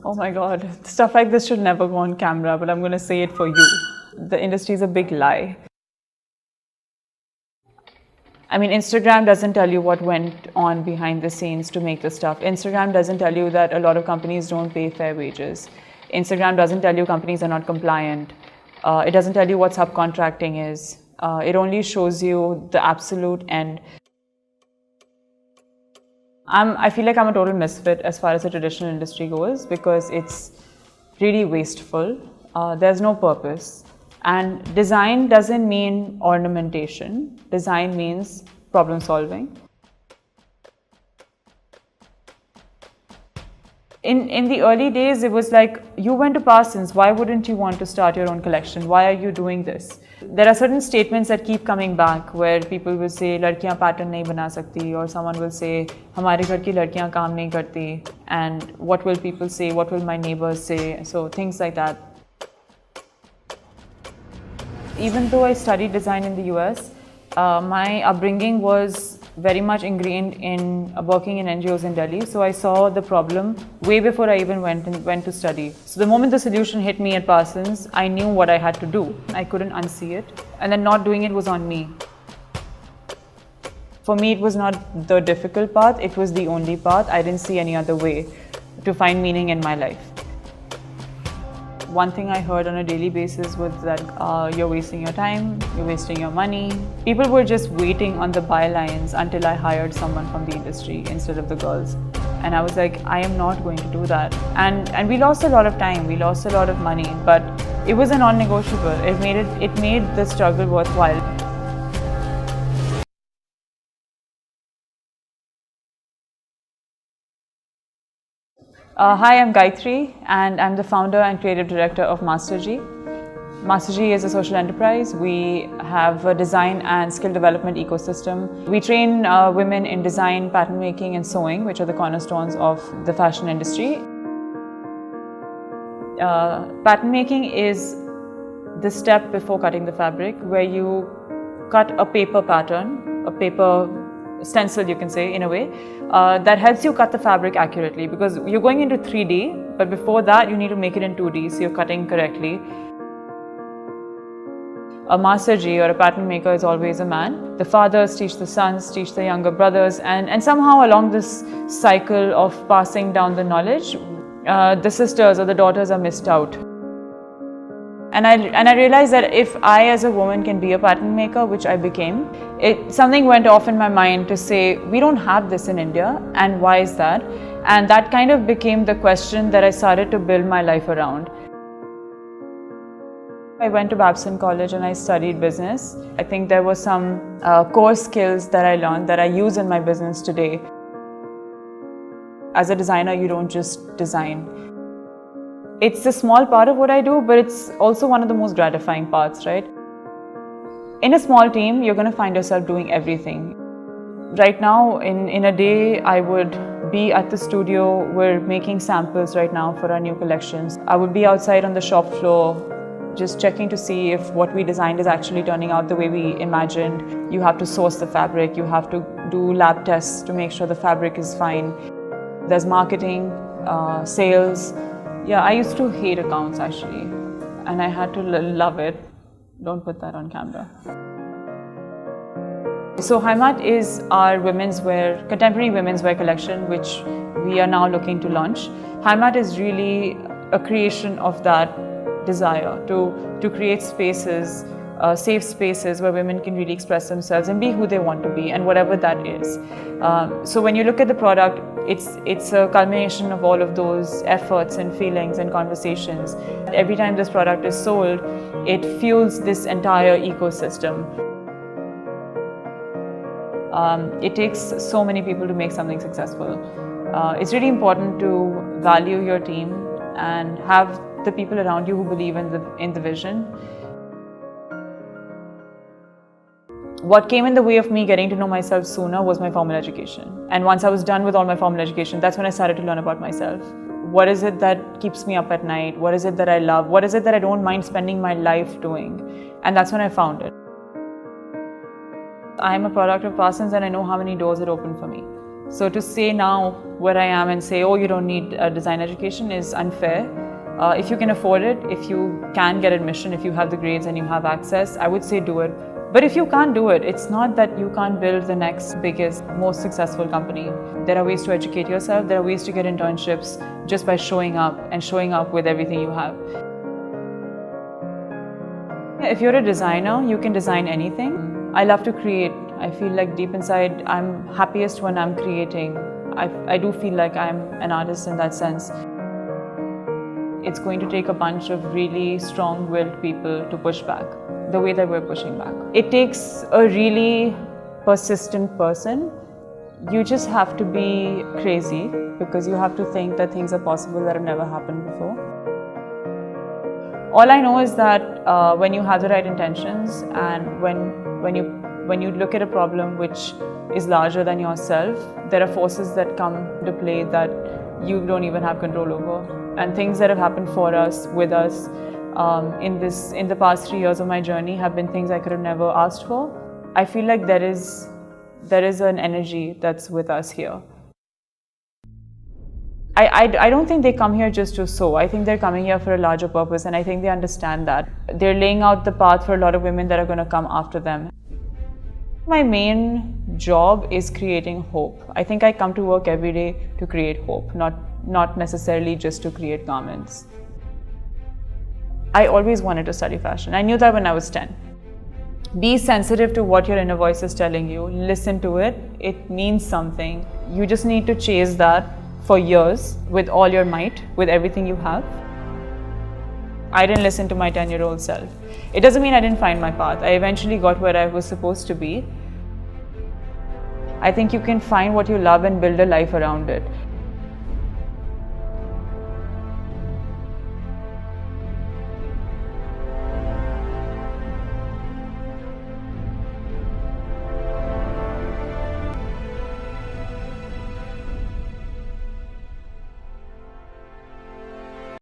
Oh my God, stuff like this should never go on camera, but I'm going to say it for you. The industry is a big lie. I mean, Instagram doesn't tell you what went on behind the scenes to make the stuff. Instagram doesn't tell you that a lot of companies don't pay fair wages. Instagram doesn't tell you companies are not compliant. It doesn't tell you what subcontracting is. It only shows you the absolute end. I feel like I'm a total misfit as far as the traditional industry goes because it's really wasteful. There's no purpose. And design doesn't mean ornamentation. Design means problem solving. In the early days, it was like, you went to Parsons, why wouldn't you want to start your own collection? Why are you doing this? There are certain statements that keep coming back where people will say, "Ladkiyan pattern nahi bana sakti," or someone will say, "Hamare ghar ki ladkiyan kaam nahi karti," and what will people say? What will my neighbors say? So things like that. Even though I studied design in the US, my upbringing was very much ingrained in working in NGOs in Delhi. So I saw the problem way before I even went to study. So the moment the solution hit me at Parsons, I knew what I had to do. I couldn't unsee it. And then not doing it was on me. For me, it was not the difficult path. It was the only path. I didn't see any other way to find meaning in my life. One thing I heard on a daily basis was that you're wasting your time, you're wasting your money. People were just waiting on the bylines until I hired someone from the industry instead of the girls. And I was like, I am not going to do that. And we lost a lot of time, we lost a lot of money, but it was a non-negotiable. It made the struggle worthwhile. Hi, I'm Gayatri, and I'm the founder and creative director of Masterg. Masterg is a social enterprise. We have a design and skill development ecosystem. We train women in design, pattern making, and sewing, which are the cornerstones of the fashion industry. Pattern making is the step before cutting the fabric, where you cut a paper pattern, a paper stencil, you can say, in a way, that helps you cut the fabric accurately, because you're going into 3D, but before that you need to make it in 2D, so you're cutting correctly. A Masterg or a pattern maker is always a man. The fathers teach the sons, teach the younger brothers, and somehow along this cycle of passing down the knowledge, the sisters or the daughters are missed out. And I realized that if I as a woman can be a pattern maker, which I became, something went off in my mind to say, we don't have this in India, and why is that? And that kind of became the question that I started to build my life around. I went to Babson College and I studied business. I think there were some core skills that I learned that I use in my business today. As a designer, you don't just design. It's a small part of what I do, but it's also one of the most gratifying parts, right? In a small team, you're going to find yourself doing everything. Right now, in a day, I would be at the studio. We're making samples right now for our new collections. I would be outside on the shop floor, just checking to see if what we designed is actually turning out the way we imagined. You have to source the fabric, you have to do lab tests to make sure the fabric is fine. There's marketing, sales. Yeah, I used to hate accounts actually, and I had to love it. Don't put that on camera. So Heimat is our women's wear, contemporary women's wear collection, which we are now looking to launch. Heimat is really a creation of that desire to create spaces, safe spaces where women can really express themselves and be who they want to be, and whatever that is. So when you look at the product, it's a culmination of all of those efforts and feelings and conversations. Every time this product is sold, it fuels this entire ecosystem. It takes so many people to make something successful. It's really important to value your team and have the people around you who believe in the vision. What came in the way of me getting to know myself sooner was my formal education. And once I was done with all my formal education, that's when I started to learn about myself. What is it that keeps me up at night? What is it that I love? What is it that I don't mind spending my life doing? And that's when I found it. I am a product of Parsons, and I know how many doors it opened for me. So to say now where I am and say, oh, you don't need a design education is unfair. If you can afford it, if you can get admission, if you have the grades and you have access, I would say do it. But if you can't do it, it's not that you can't build the next biggest, most successful company. There are ways to educate yourself. There are ways to get internships just by showing up and showing up with everything you have. If you're a designer, you can design anything. I love to create. I feel like deep inside, I'm happiest when I'm creating. I do feel like I'm an artist in that sense. It's going to take a bunch of really strong-willed people to push back, the way that we're pushing back. It takes a really persistent person. You just have to be crazy because you have to think that things are possible that have never happened before. All I know is that when you have the right intentions and when you look at a problem which is larger than yourself, there are forces that come to play that you don't even have control over. And things that have happened for us, with us, in the past 3 years of my journey have been things I could have never asked for. I feel like there is an energy that's with us here. I don't think they come here just to sew. I think they're coming here for a larger purpose, and I think they understand that. They're laying out the path for a lot of women that are going to come after them. My main job is creating hope. I think I come to work every day to create hope, not necessarily just to create garments. I always wanted to study fashion. I knew that when I was 10. Be sensitive to what your inner voice is telling you. Listen to it. It means something. You just need to chase that for years with all your might, with everything you have. I didn't listen to my 10-year-old self. It doesn't mean I didn't find my path. I eventually got where I was supposed to be. I think you can find what you love and build a life around it.